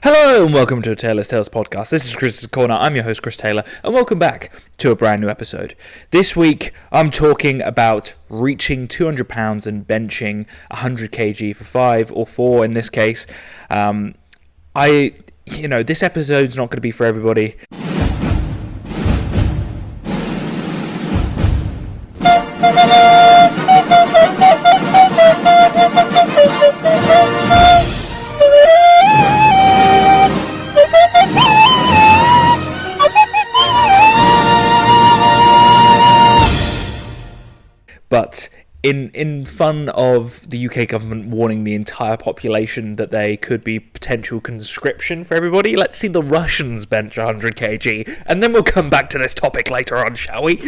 Hello and welcome to a Taylor's Tales podcast. This is Chris's Corner. I'm your host, Chris Taylor, and welcome back to a brand new episode. This week, I'm talking about reaching 200 pounds and benching 100 kg for 5 or 4 in this case. This episode's not going to be for everybody. But in fun of the UK government warning the entire population that they could be potential conscription for everybody, let's see the Russians bench 100 kg, and then we'll come back to this topic later on, shall we?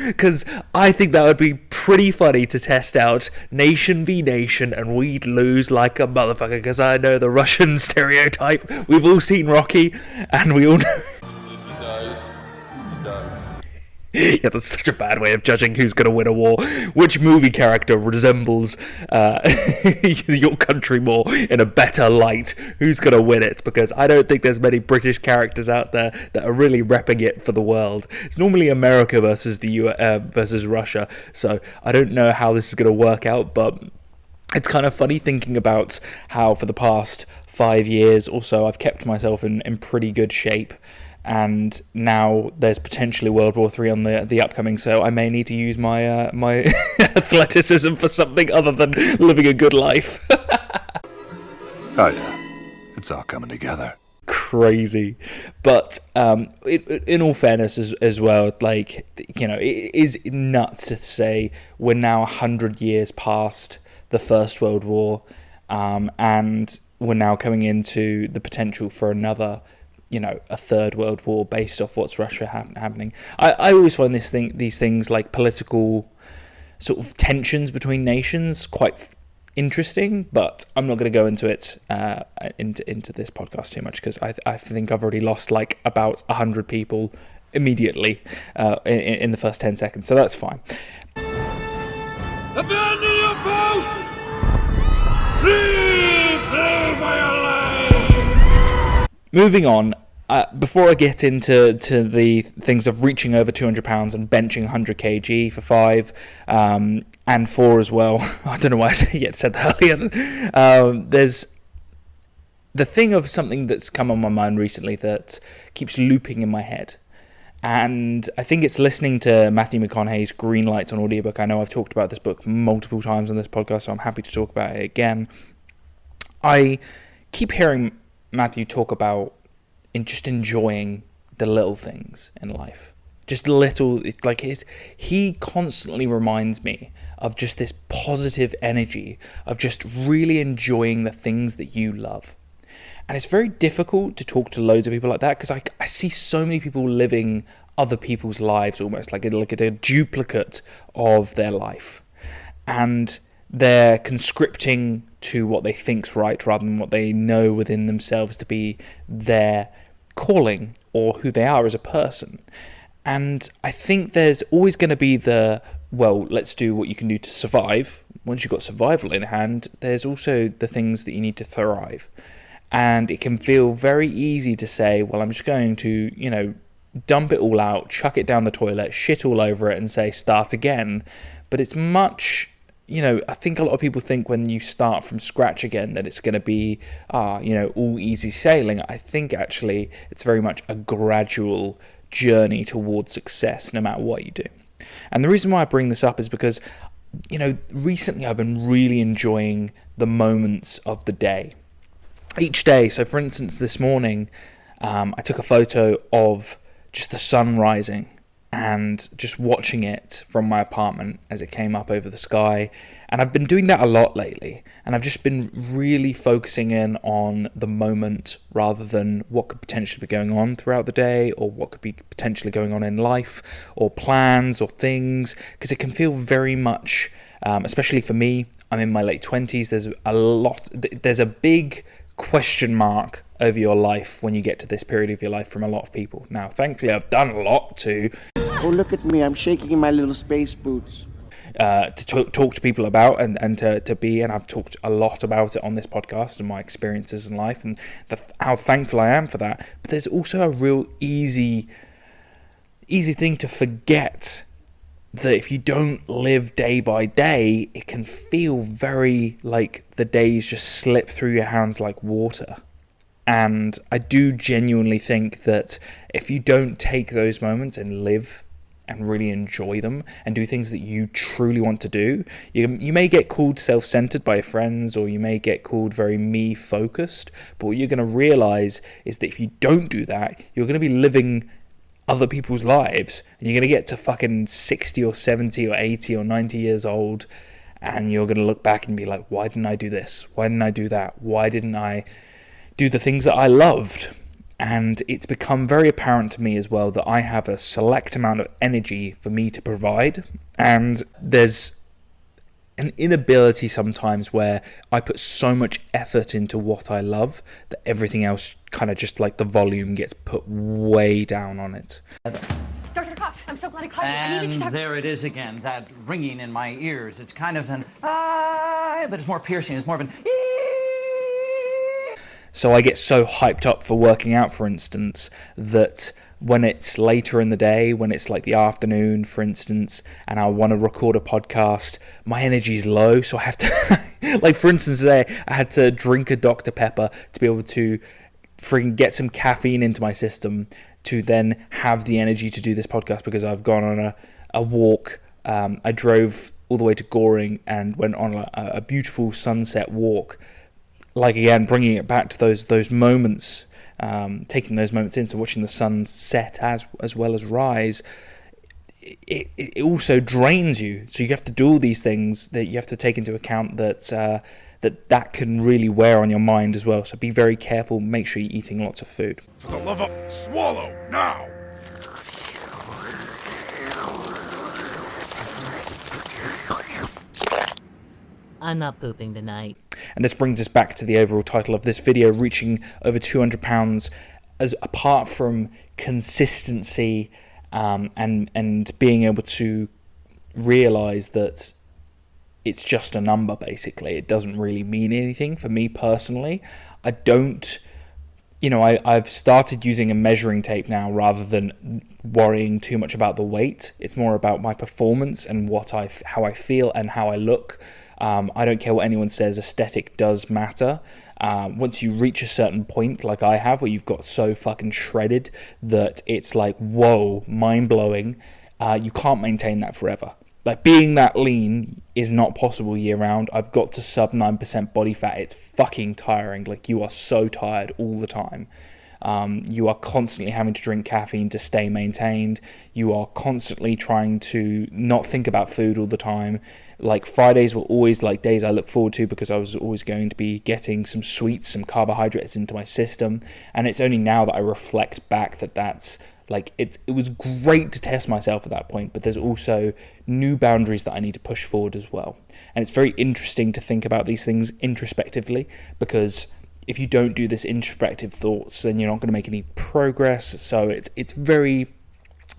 Because I think that would be pretty funny to test out nation v nation, and we'd lose like a motherfucker, because I know the Russian stereotype. We've all seen Rocky, and we all know... He does. Yeah, that's such a bad way of judging who's going to win a war. Which movie character resembles your country more in a better light? Who's going to win it? Because I don't think there's many British characters out there that are really repping it for the world. It's normally America versus versus Russia. So I don't know how this is going to work out, but it's kind of funny thinking about how for the past 5 years or so I've kept myself in pretty good shape. And now there's potentially World War III on the upcoming, so I may need to use my my athleticism for something other than living a good life. Oh yeah, it's all coming together. Crazy. But in all fairness as well, like, you know, it is nuts to say we're now 100 years past the First World War, and we're now coming into the potential for another, a third world war based off what's Russia happening. I always find these things like political sort of tensions between nations quite interesting, but I'm not going to go into it into this podcast too much, because I think I've already lost like about 100 people immediately in the first 10 seconds, so that's fine. Abandon your post! Flee for your life! Moving on, before I get into the things of reaching over 200 pounds and benching 100 kg for 5 and 4 as well, I don't know why I said that earlier. There's the thing of something that's come on my mind recently that keeps looping in my head. And I think it's listening to Matthew McConaughey's Green Lights on audiobook. I know I've talked about this book multiple times on this podcast, so I'm happy to talk about it again. I keep hearing Matthew talk about just enjoying the little things in life. Just little, like he constantly reminds me of just this positive energy of just really enjoying the things that you love. And it's very difficult to talk to loads of people like that, because I see so many people living other people's lives almost like a duplicate of their life. And they're conscripting to what they think's right rather than what they know within themselves to be their calling or who they are as a person. And I think there's always going to be let's do what you can do to survive. Once you've got survival in hand, there's also the things that you need to thrive. And it can feel very easy to say, well, I'm just going to, dump it all out, chuck it down the toilet, shit all over it and say, start again. But it's much... I think a lot of people think when you start from scratch again that it's going to be, all easy sailing. I think actually it's very much a gradual journey towards success, no matter what you do. And the reason why I bring this up is because, recently I've been really enjoying the moments of the day. Each day. So for instance, this morning, I took a photo of just the sun rising and just watching it from my apartment as it came up over the sky. And I've been doing that a lot lately, and I've just been really focusing in on the moment rather than what could potentially be going on throughout the day, or what could be potentially going on in life, or plans or things, because it can feel very much, especially for me, I'm in my late 20s, there's a big question mark over your life when you get to this period of your life from a lot of people. Now, thankfully, I've done a lot to look at me, I'm shaking in my little space boots. Talk to people about and to be, and I've talked a lot about it on this podcast and my experiences in life and how thankful I am for that. But there's also a real easy thing to forget, that if you don't live day by day, it can feel very like the days just slip through your hands like water. And I do genuinely think that if you don't take those moments and live and really enjoy them and do things that you truly want to do, you may get called self-centered by your friends, or you may get called very me-focused, but what you're going to realize is that if you don't do that, you're going to be living other people's lives, and you're going to get to fucking 60 or 70 or 80 or 90 years old, and you're going to look back and be like, why didn't I do this? Why didn't I do that? Why didn't I do the things that I loved? And it's become very apparent to me as well that I have a select amount of energy for me to provide, and there's an inability sometimes where I put so much effort into what I love that everything else kind of just like the volume gets put way down on it. Dr. Cox, I'm so glad I caught you. I needed to talk. There it is again, that ringing in my ears. It's kind of an ah, but it's more piercing. It's more of an So I get so hyped up for working out, for instance, that when it's later in the day, when it's like the afternoon, for instance, and I want to record a podcast, my energy's low, so I have to, like for instance today, I had to drink a Dr. Pepper to be able to freaking get some caffeine into my system to then have the energy to do this podcast, because I've gone on a walk. I drove all the way to Goring and went on a beautiful sunset walk. Like again, bringing it back to those moments, taking those moments in, so watching the sun set as well as rise, it also drains you. So you have to do all these things that you have to take into account that can really wear on your mind as well. So be very careful. Make sure you're eating lots of food. For the love of swallow now! I'm not pooping tonight. And this brings us back to the overall title of this video, reaching over £200, as apart from consistency and being able to realize that it's just a number, basically. It doesn't really mean anything for me personally. I don't, I've started using a measuring tape now rather than worrying too much about the weight. It's more about my performance and how I feel and how I look. I don't care what anyone says, aesthetic does matter. Once you reach a certain point, like I have, where you've got so fucking shredded that it's like, whoa, mind-blowing, you can't maintain that forever. Like, being that lean is not possible year-round. I've got to sub 9% body fat. It's fucking tiring. Like, you are so tired all the time. You are constantly having to drink caffeine to stay maintained. You are constantly trying to not think about food all the time. Like, Fridays were always like days I look forward to, because I was always going to be getting some sweets, some carbohydrates into my system. And it's only now that I reflect back that's like, it was great to test myself at that point, but there's also new boundaries that I need to push forward as well. And it's very interesting to think about these things introspectively, because if you don't do this introspective thoughts, then you're not going to make any progress. So it's very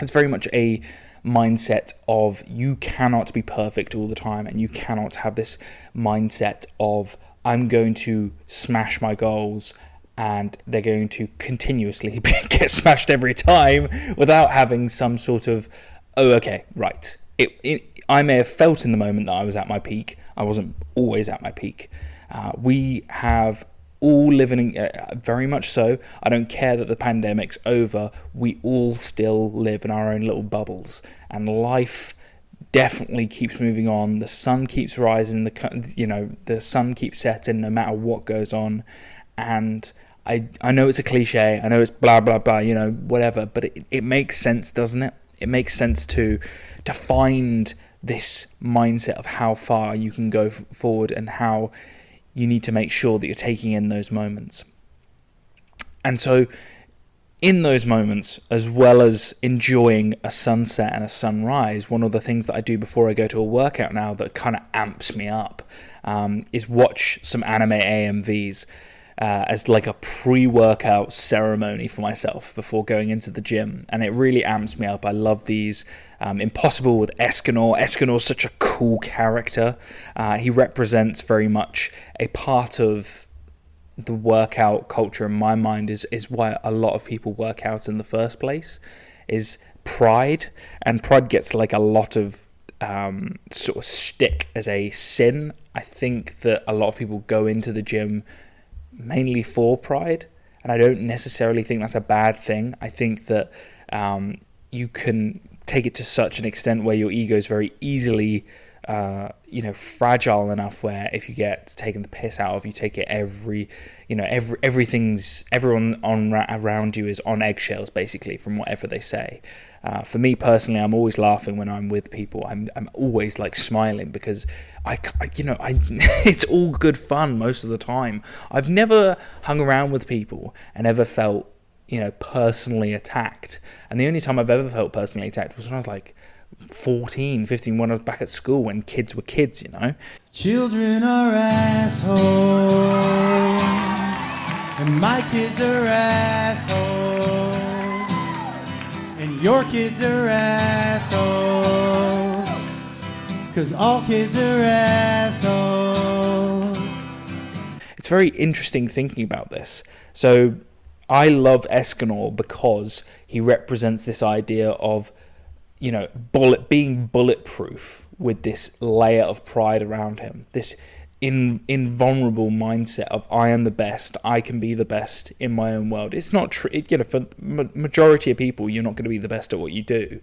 much a mindset of, you cannot be perfect all the time, and you cannot have this mindset of, I'm going to smash my goals and they're going to continuously get smashed every time, without having some sort of, oh, okay, right. I may have felt in the moment that I was at my peak. I wasn't always at my peak. We have all living, very much so. I don't care that the pandemic's over. We all still live in our own little bubbles, and life definitely keeps moving on. The sun keeps rising. The sun keeps setting, no matter what goes on. And I know it's a cliche. I know it's blah blah blah. Whatever. But it makes sense, doesn't it? It makes sense to find this mindset of how far you can go forward, and how you need to make sure that you're taking in those moments. And so in those moments, as well as enjoying a sunset and a sunrise, one of the things that I do before I go to a workout now that kind of amps me up is watch some anime AMVs. as like a pre-workout ceremony for myself before going into the gym, and it really amps me up. I love these. Impossible with Escanor. Escanor's such a cool character. He represents very much a part of the workout culture in my mind, is why a lot of people work out in the first place, is pride. And pride gets like a lot of sort of shtick as a sin. I think that a lot of people go into the gym mainly for pride, and I don't necessarily think that's a bad thing. I think that you can take it to such an extent where your ego is very easily fragile enough where if you get taken the piss out of, you take it everyone around you is on eggshells basically from whatever they say. For me personally, I'm always laughing when I'm with people. I'm always like smiling because I it's all good fun most of the time. I've never hung around with people and ever felt personally attacked. And the only time I've ever felt personally attacked was when I was like 14, 15, when I was back at school when kids were kids, Children are assholes, and my kids are assholes, and your kids are assholes, 'cause all kids are assholes. It's very interesting thinking about this. So I love Escanor because he represents this idea of, being bulletproof with this layer of pride around him. This invulnerable mindset of I am the best, I can be the best in my own world. It's not true. For majority of people, you're not going to be the best at what you do.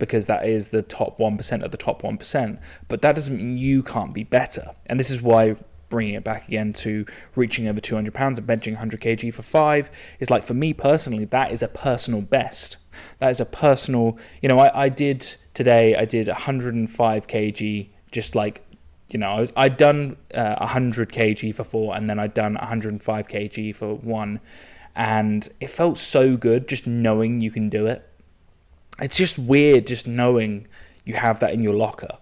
Because that is the top 1% of the top 1%. But that doesn't mean you can't be better. And this is why, bringing it back again to reaching over 200 pounds and benching 100 kg for 5 is like, for me personally, that is a personal best. That is a personal, I did 105 kg, just like, I'd done 100 kg for 4 and then I'd done 105 kg for 1. And it felt so good just knowing you can do it. It's just weird just knowing you have that in your locker.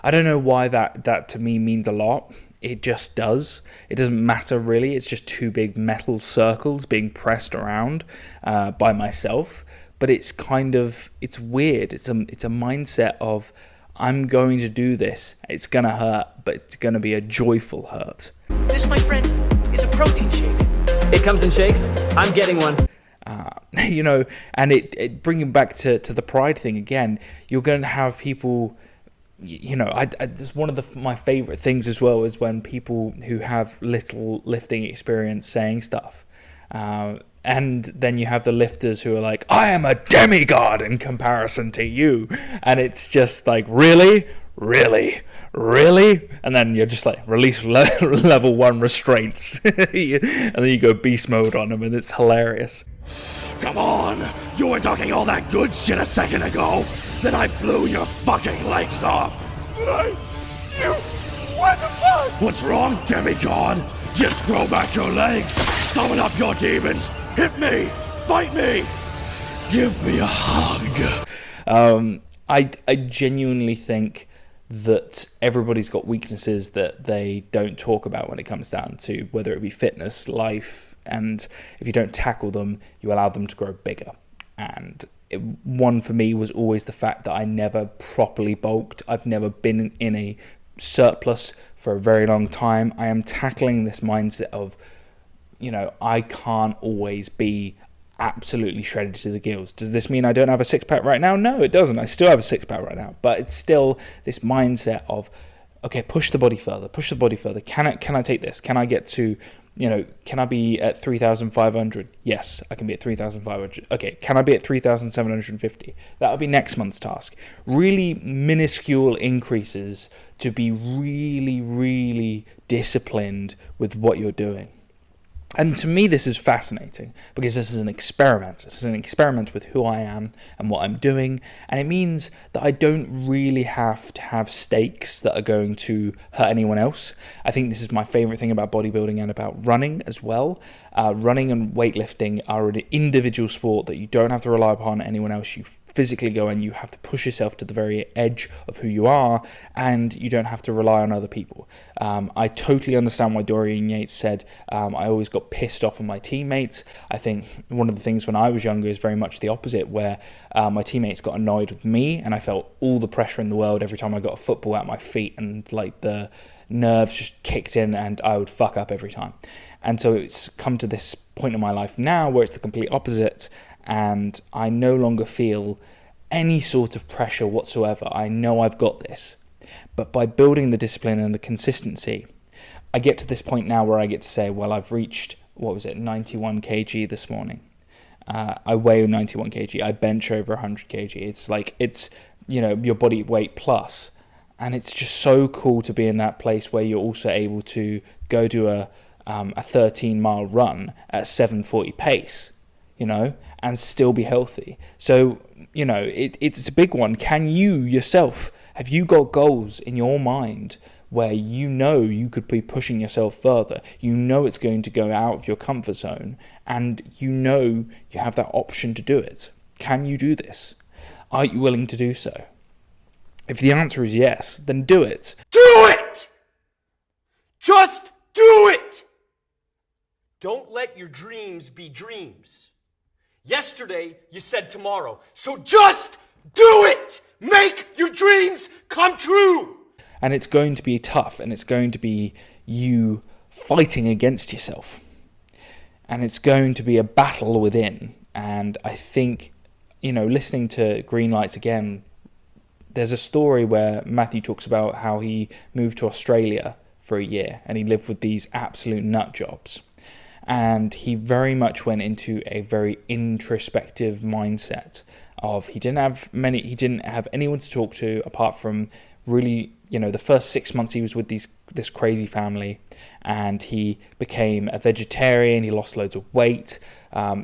I don't know why that to me means a lot. It just does. It doesn't matter really. It's just two big metal circles being pressed around by myself. But it's it's weird. It's a mindset of, I'm going to do this. It's going to hurt, but it's going to be a joyful hurt. This, my friend, is a protein shake. It comes in shakes. I'm getting one. And it bringing back to the pride thing again, you're going to have people, it's one of my favorite things as well is when people who have little lifting experience saying stuff. And then you have the lifters who are like, I am a demigod in comparison to you. And it's just like, really? And then you're just like, release level 1 restraints. And then you go beast mode on them, and it's hilarious. Come on! You were talking all that good shit a second ago! Then I blew your fucking legs off! What the fuck? What's wrong, demigod? Just grow back your legs! Summon up your demons! Hit me! Fight me! Give me a hug! I genuinely think that everybody's got weaknesses that they don't talk about when it comes down to whether it be fitness, life, and if you don't tackle them, you allow them to grow bigger. And one for me was always the fact that I never properly bulked. I've never been in a surplus for a very long time. I am tackling this mindset of, I can't always be absolutely shredded to the gills. Does this mean I don't have a six-pack right now? No, it doesn't. I still have a six-pack right now. But it's still this mindset of, okay, push the body further. Can I take this? Can I get to, can I be at 3,500? Yes, I can be at 3,500. Okay, can I be at 3,750? That'll be next month's task. Really minuscule increases to be really, really disciplined with what you're doing. And to me, this is fascinating because this is an experiment. This is an experiment with who I am and what I'm doing. And it means that I don't really have to have stakes that are going to hurt anyone else. I think this is my favorite thing about bodybuilding and about running as well. Running and weightlifting are an individual sport that you don't have to rely upon anyone else. You physically go and you have to push yourself to the very edge of who you are, and you don't have to rely on other people. I totally understand why Dorian Yates said, I always got pissed off on my teammates. I think one of the things when I was younger is very much the opposite, where my teammates got annoyed with me, and I felt all the pressure in the world every time I got a football at my feet, and like the nerves just kicked in and I would fuck up every time. And so it's come to this point in my life now where it's the complete opposite, and I no longer feel any sort of pressure whatsoever. I know I've got this. But by building the discipline and the consistency, I get to this point now where I get to say, well, I've reached, 91 kg this morning. I weigh 91 kg. I bench over 100 kg. It's like, it's, your body weight plus. And it's just so cool to be in that place where you're also able to go do a 13-mile run at 7:40 pace, and still be healthy. So, it's a big one. Can you yourself, have you got goals in your mind where you could be pushing yourself further? It's going to go out of your comfort zone, and you have that option to do it. Can you do this? Are you willing to do so? If the answer is yes, then do it. Do it! Just do it! Don't let your dreams be dreams. Yesterday, you said tomorrow. So just do it! Make your dreams come true! And it's going to be tough, and it's going to be you fighting against yourself. And it's going to be a battle within. And I think, listening to Green Lights again, there's a story where Matthew talks about how he moved to Australia for a year and he lived with these absolute nut jobs. And he very much went into a very introspective mindset of he didn't have anyone to talk to apart from really, the first 6 months he was with this crazy family, and he became a vegetarian. He lost loads of weight.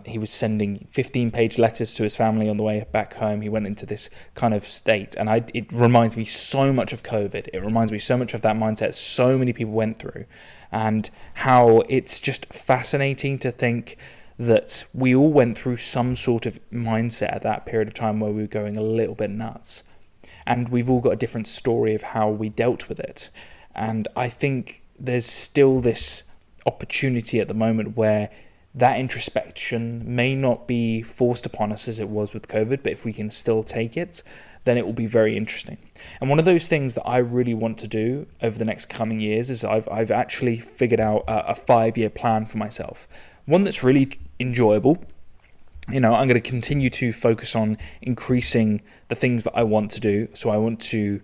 He was sending 15-page letters to his family on the way back home. He went into this kind of state, and it reminds me so much of COVID. It reminds me so much of that mindset so many people went through, and how it's just fascinating to think that we all went through some sort of mindset at that period of time where we were going a little bit nuts. And we've all got a different story of how we dealt with it. And I think there's still this opportunity at the moment where that introspection may not be forced upon us as it was with COVID, but if we can still take it, then it will be very interesting. And one of those things that I really want to do over the next coming years is I've actually figured out a 5-year plan for myself. One that's really enjoyable. I'm going to continue to focus on increasing the things that I want to do. So I want to,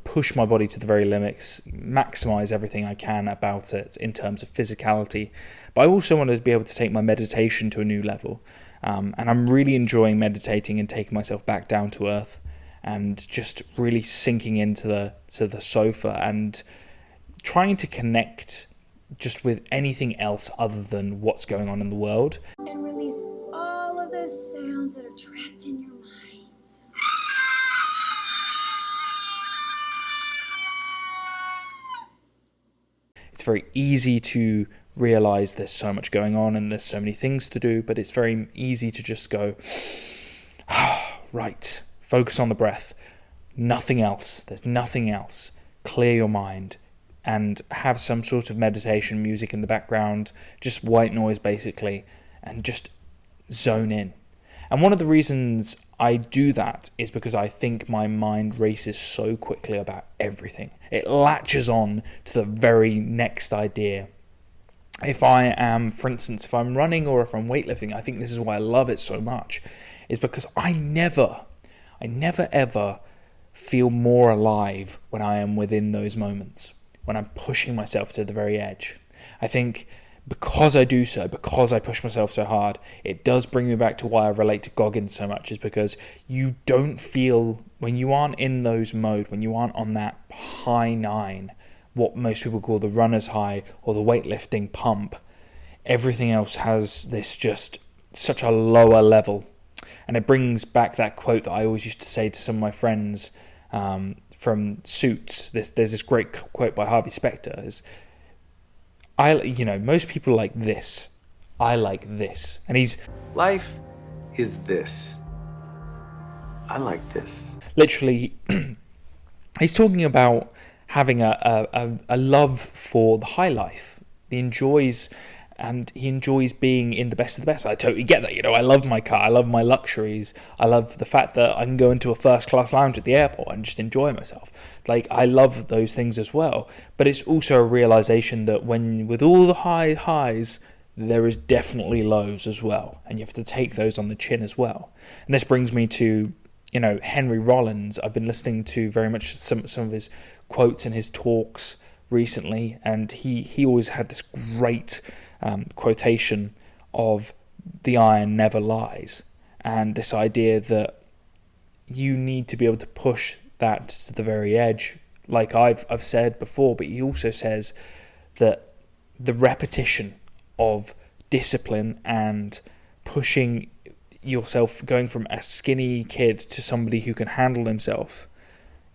push my body to the very limits, maximize everything I can about it in terms of physicality. But I also want to be able to take my meditation to a new level. And I'm really enjoying meditating and taking myself back down to earth and just really sinking into the sofa and trying to connect just with anything else other than what's going on in the world. And release all of those sounds that are trapped in your mind. It's very easy to realize there's so much going on and there's so many things to do, but it's very easy to just go, right, focus on the breath. Nothing else. There's nothing else. Clear your mind and have some sort of meditation music in the background, just white noise basically, and just zone in. And one of the reasons I do that is because I think my mind races so quickly about everything. It latches on to the very next idea. If I am, for instance, if I'm running or if I'm weightlifting, I think this is why I love it so much, is because I never ever feel more alive when I am within those moments, when I'm pushing myself to the very edge. I think because I do so, because I push myself so hard, it does bring me back to why I relate to Goggins so much, is because you don't feel, when you aren't in those mode, when you aren't on that high 9, what most people call the runner's high or the weightlifting pump, everything else has this just such a lower level. And it brings back that quote that I always used to say to some of my friends from Suits. There's this great quote by Harvey Specter, is, most people like this. I like this. And he's... Life is this. I like this. Literally, he's talking about having a love for the high life. He enjoys being in the best of the best. I totally get that. I love my car. I love my luxuries. I love the fact that I can go into a first-class lounge at the airport and just enjoy myself. Like, I love those things as well. But it's also a realization that with all the highs, there is definitely lows as well. And you have to take those on the chin as well. And this brings me to, Henry Rollins. I've been listening to very much some of his quotes and his talks recently. And he always had this great quotation of the iron never lies, and this idea that you need to be able to push that to the very edge, like I've said before. But he also says that the repetition of discipline and pushing yourself, going from a skinny kid to somebody who can handle himself,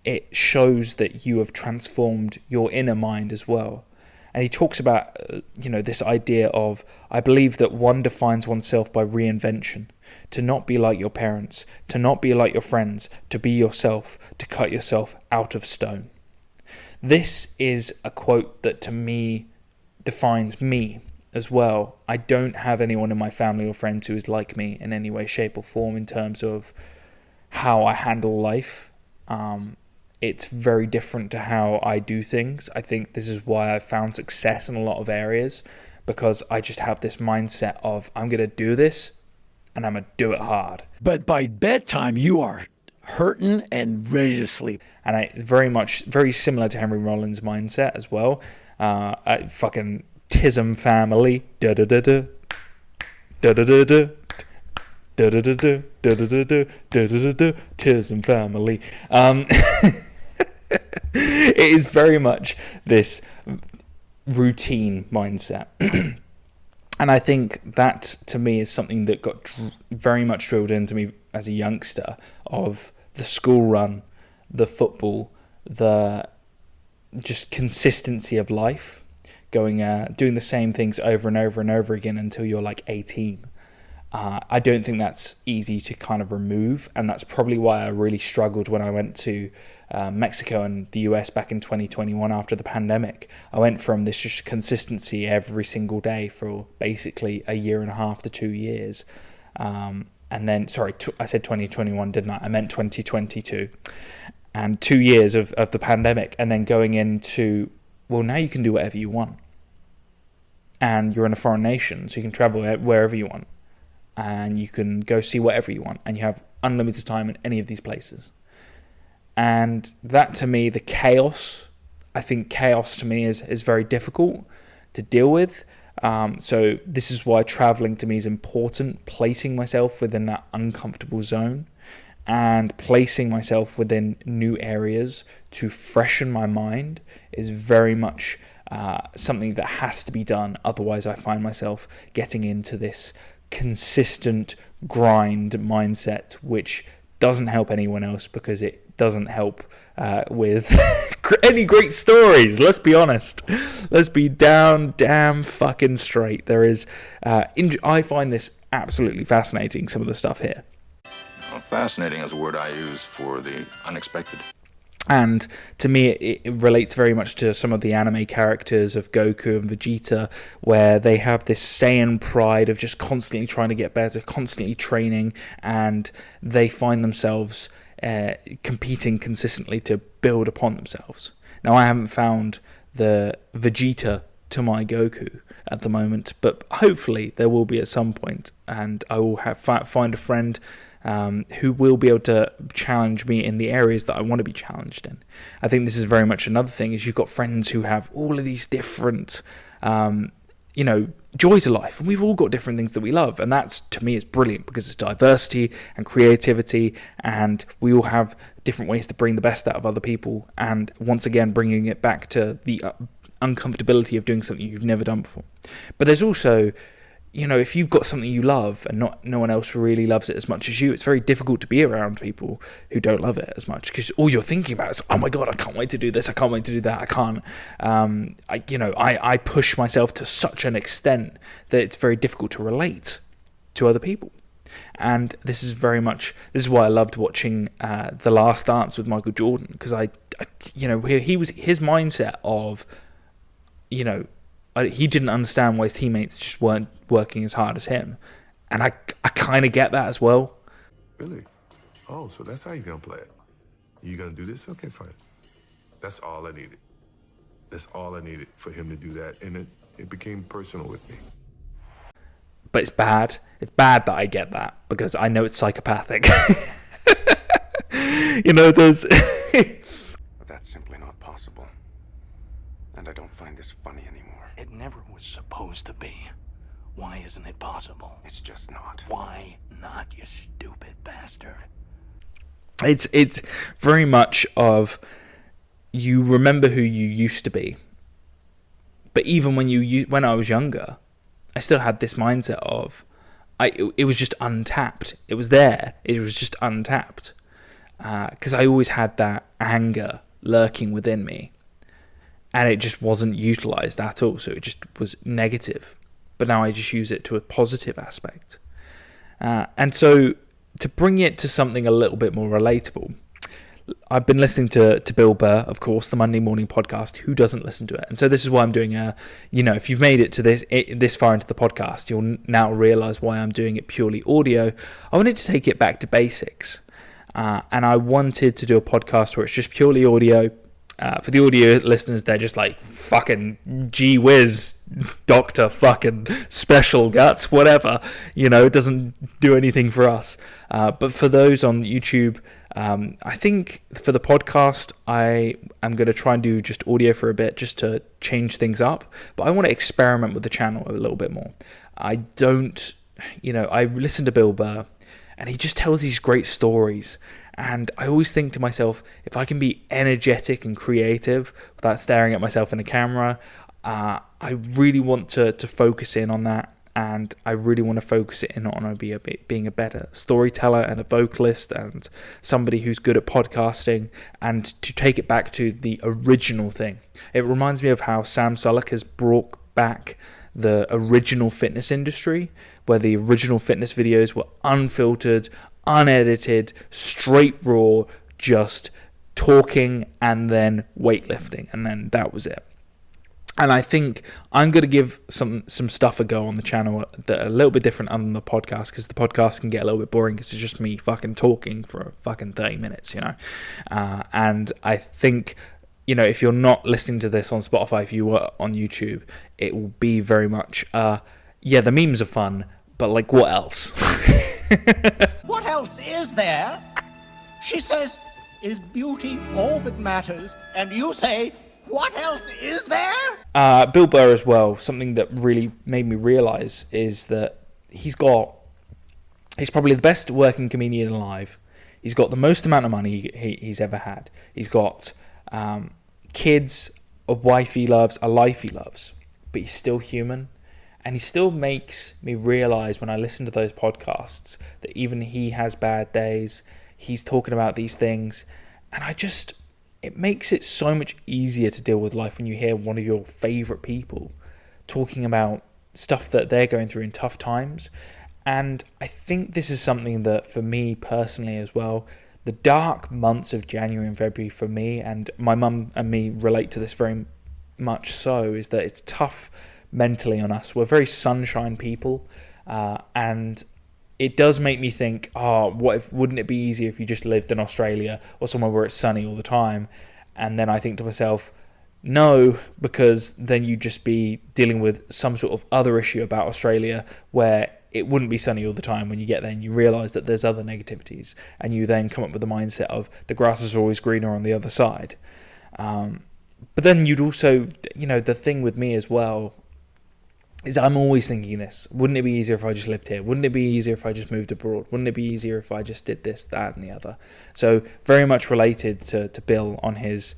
it shows that you have transformed your inner mind as well. And he talks about, this idea of, I believe that one defines oneself by reinvention, to not be like your parents, to not be like your friends, to be yourself, to cut yourself out of stone. This is a quote that to me defines me as well. I don't have anyone in my family or friends who is like me in any way, shape or form in terms of how I handle life. It's very different to how I do things. I think this is why I've found success in a lot of areas, because I just have this mindset of, I'm going to do this and I'm going to do it hard. But by bedtime, you are hurting and ready to sleep. And it's very similar to Henry Rollins' mindset as well. Fucking Tism family. Da-da-da-da. Da-da-da-da. Da-da-da-da. Da-da-da-da. Da-da-da-da. Tism family. It is very much this routine mindset. And I think that, to me, is something that got very much drilled into me as a youngster, of the school run, the football, the just consistency of life, doing the same things over and over and over again until you're like 18. I don't think that's easy to kind of remove, and that's probably why I really struggled when I went to Mexico and the US back in 2021 after the pandemic. I went from this just consistency every single day for basically a year and a half to 2 years. And then, I said 2021, didn't I? I meant 2022. And 2 years of the pandemic, and then going into, well, now you can do whatever you want. And you're in a foreign nation, so you can travel wherever you want. And you can go see whatever you want. And you have unlimited time in any of these places. And that, to me, the chaos, I think chaos to me is very difficult to deal with. So this is why traveling to me is important, placing myself within that uncomfortable zone and placing myself within new areas to freshen my mind is very much something that has to be done. Otherwise, I find myself getting into this consistent grind mindset, which doesn't help anyone else, because it doesn't help with any great stories. Let's be honest. Let's be damn fucking straight. There is, I find this absolutely fascinating, some of the stuff here. Well, fascinating is a word I use for the unexpected. And to me, it relates very much to some of the anime characters of Goku and Vegeta, where they have this Saiyan pride of just constantly trying to get better, constantly training, and they find themselves competing consistently to build upon themselves. Now, I haven't found the Vegeta to my Goku at the moment, but hopefully there will be at some point, and I will find a friend who will be able to challenge me in the areas that I want to be challenged in. I think this is very much another thing, is you've got friends who have all of these different, joys of life, and we've all got different things that we love, and that's, to me, is brilliant, because it's diversity and creativity, and we all have different ways to bring the best out of other people, and once again, bringing it back to the uncomfortability of doing something you've never done before. But there's also, if you've got something you love and no one else really loves it as much as you, it's very difficult to be around people who don't love it as much, because all you're thinking about is, oh my God, I can't wait to do this, I can't wait to do that, I can't. I push myself to such an extent that it's very difficult to relate to other people. And this is why I loved watching The Last Dance with Michael Jordan, because he was his mindset of, he didn't understand why his teammates just weren't working as hard as him, and I kind of get that as well. Really? Oh, so that's how you're gonna play it. You gonna do this? Okay, fine. That's all I needed. That's all I needed for him to do that, and it became personal with me. But it's bad. It's bad that I get that, because I know it's psychopathic. There's... But that's simply not possible. And I don't find this funny anymore. It never was supposed to be. Why isn't it possible? It's just not. Why not, you stupid bastard? It's very much of, you remember who you used to be. But even when I was younger, I still had this mindset of, it was just untapped. It was there. It was just untapped. Because I always had that anger lurking within me. And it just wasn't utilized at all. So it just was negative. But now I just use it to a positive aspect. And so to bring it to something a little bit more relatable, I've been listening to Bill Burr, of course, the Monday morning podcast. Who doesn't listen to it? And so this is why I'm doing if you've made it to this far into the podcast, you'll now realize why I'm doing it purely audio. I wanted to take it back to basics. And I wanted to do a podcast where it's just purely audio. For the audio listeners, they're just like, fucking gee whiz, doctor, fucking special guts, whatever. It doesn't do anything for us. But for those on YouTube, I think for the podcast, I am going to try and do just audio for a bit, just to change things up. But I want to experiment with the channel a little bit more. I listen to Bill Burr, and he just tells these great stories. And I always think to myself, if I can be energetic and creative without staring at myself in a camera, I really want to focus in on that. And I really want to focus it in on being a better storyteller and a vocalist and somebody who's good at podcasting, and to take it back to the original thing. It reminds me of how Sam Sulek has brought back the original fitness industry, where the original fitness videos were unfiltered, unedited, straight raw, just talking and then weightlifting, and then that was it. And I think I'm going to give some stuff a go on the channel that are a little bit different other than the podcast, because the podcast can get a little bit boring because it's just me fucking talking for fucking 30 minutes, and I think, if you're not listening to this on Spotify, if you were on YouTube, it will be very much, the memes are fun, but like, what else? What else is there? She says, is beauty all that matters? And you say, what else is there? Bill Burr as well, something that really made me realise is that he's probably the best working comedian alive. He's got the most amount of money he's ever had. He's got kids, a wife he loves, a life he loves, but he's still human. And he still makes me realise when I listen to those podcasts that even he has bad days. He's talking about these things. And it makes it so much easier to deal with life when you hear one of your favourite people talking about stuff that they're going through in tough times. And I think this is something that, for me personally as well, the dark months of January and February for me, and my mum and me relate to this very much so, is that it's tough mentally on us. We're very sunshine people, and it does make me think, wouldn't it be easier if you just lived in Australia or somewhere where it's sunny all the time? And then I think to myself, no, because then you'd just be dealing with some sort of other issue about Australia where it wouldn't be sunny all the time. When you get there and you realise that there's other negativities, and you then come up with the mindset of the grass is always greener on the other side. But then you'd also, the thing with me as well is I'm always thinking this. Wouldn't it be easier if I just lived here? Wouldn't it be easier if I just moved abroad? Wouldn't it be easier if I just did this, that, and the other? So very much related to Bill on his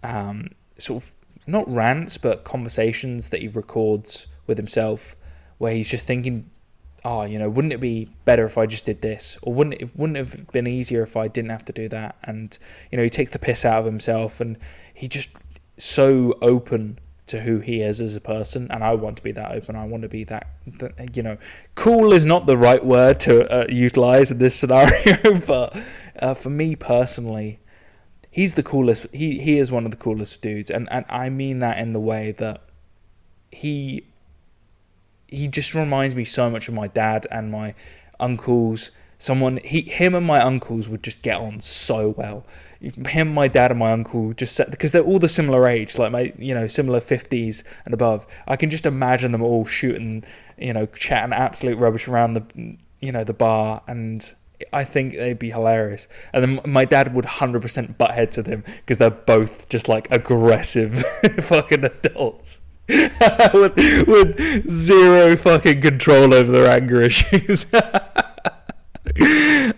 sort of, not rants, but conversations that he records with himself, where he's just thinking, wouldn't it be better if I just did this? Or wouldn't it have been easier if I didn't have to do that? And, he takes the piss out of himself, and he just so open to who he is as a person, and I want to be that open. I want to be that cool is not the right word to utilize in this scenario, but for me personally, he's the coolest. He is one of the coolest dudes, and I mean that in the way that he just reminds me so much of my dad and my uncles. Him and my uncles would just get on so well. Him, my dad, and my uncle because they're all the similar age, like similar 50s and above. I can just imagine them all shooting, chatting absolute rubbish around the bar, and I think they'd be hilarious. And then my dad would 100% butt heads with him because they're both just like aggressive fucking adults. with zero fucking control over their anger issues.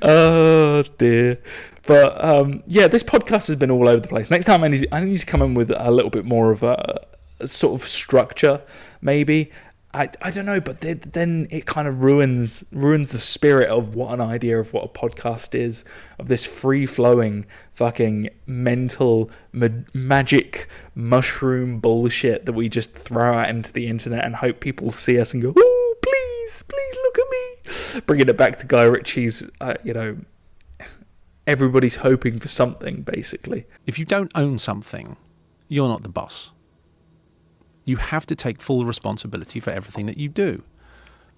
Oh dear. But this podcast has been all over the place. Next time I need to come in with a little bit more of a sort of structure, maybe. I don't know, but then it kind of ruins the spirit of what an idea of what a podcast is, of this free-flowing fucking mental magic mushroom bullshit that we just throw out into the internet and hope people see us and go, "Ooh, please look at me." Bringing it back to Guy Ritchie's, everybody's hoping for something, basically. If you don't own something, you're not the boss. You have to take full responsibility for everything that you do.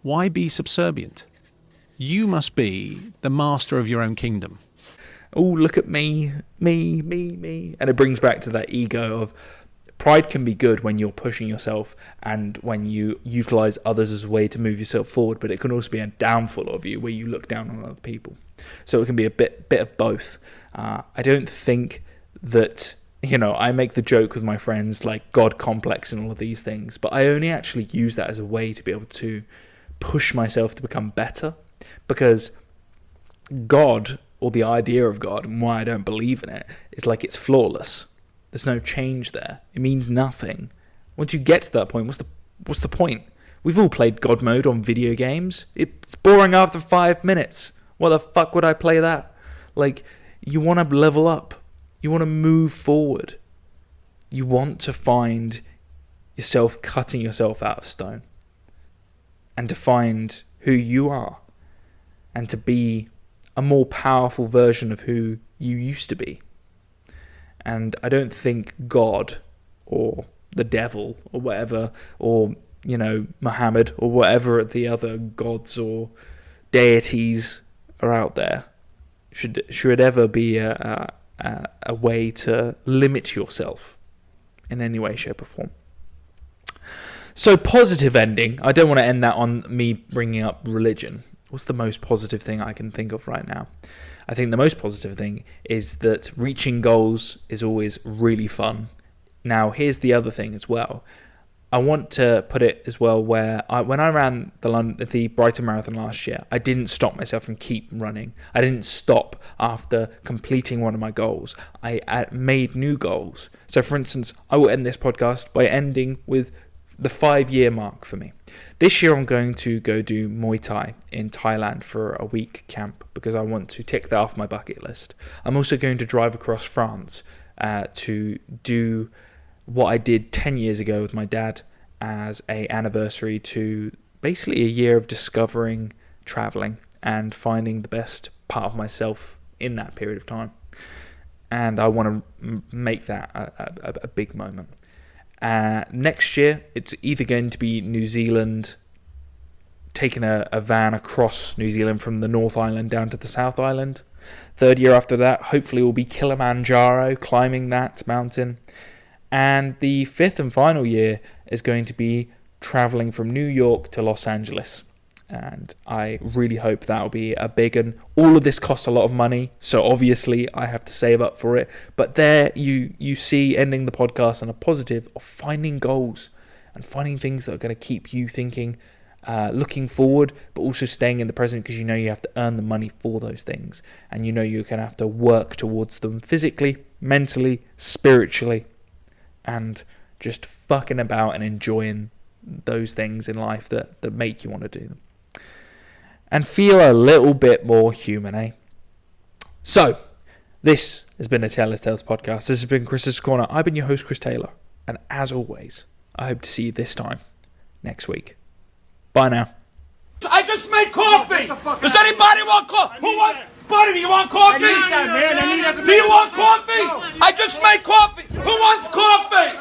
Why be subservient? You must be the master of your own kingdom. Oh, look at me. And it brings back to that ego of pride can be good when you're pushing yourself and when you utilize others as a way to move yourself forward, but it can also be a downfall of you where you look down on other people. So it can be a bit of both. I don't think that... I make the joke with my friends like God complex and all of these things, but I only actually use that as a way to be able to push myself to become better, because God, or the idea of God, and why I don't believe in it, is like it's flawless. There's no change there. It means nothing. Once you get to that point, what's the point? We've all played God mode on video games. It's boring after 5 minutes. Why the fuck would I play that? Like, you want to level up. You want to move forward. You want to find yourself cutting yourself out of stone. And to find who you are. And to be a more powerful version of who you used to be. And I don't think God or the devil or whatever, or, Muhammad or whatever the other gods or deities are out there should ever be a way to limit yourself in any way, shape or form. So positive ending. I don't want to end that on me bringing up religion. What's the most positive thing I can think of right now? I think the most positive thing is that reaching goals is always really fun. Now, here's the other thing as well. I want to put it as well where when I ran the Brighton Marathon last year, I didn't stop myself and keep running. I didn't stop after completing one of my goals. I made new goals. So, for instance, I will end this podcast by ending with the 5-year mark for me. This year I'm going to go do Muay Thai in Thailand for a week camp because I want to tick that off my bucket list. I'm also going to drive across France to do what I did 10 years ago with my dad as an anniversary to basically a year of discovering traveling and finding the best part of myself in that period of time. And I want to make that a big moment. Next year, it's either going to be New Zealand, taking a van across New Zealand from the North Island down to the South Island. Third year after that, hopefully, will be Kilimanjaro, climbing that mountain. And the fifth and final year is going to be traveling from New York to Los Angeles. And I really hope that will be a big one. All of this costs a lot of money, so obviously I have to save up for it. But there you see ending the podcast on a positive of finding goals and finding things that are going to keep you thinking, looking forward, but also staying in the present, because you know you have to earn the money for those things. And you know you're going to have to work towards them physically, mentally, spiritually, and just fucking about and enjoying those things in life that make you want to do them. And feel a little bit more human, eh? So, this has been a Taylor's Tales podcast. This has been Chris's Corner. I've been your host, Chris Taylor. And as always, I hope to see you this time next week. Bye now. I just made coffee! Does anybody want coffee? Who wants... Buddy, do you want coffee? I need that, man. I need that. Do you want coffee? I just made coffee! Who wants coffee?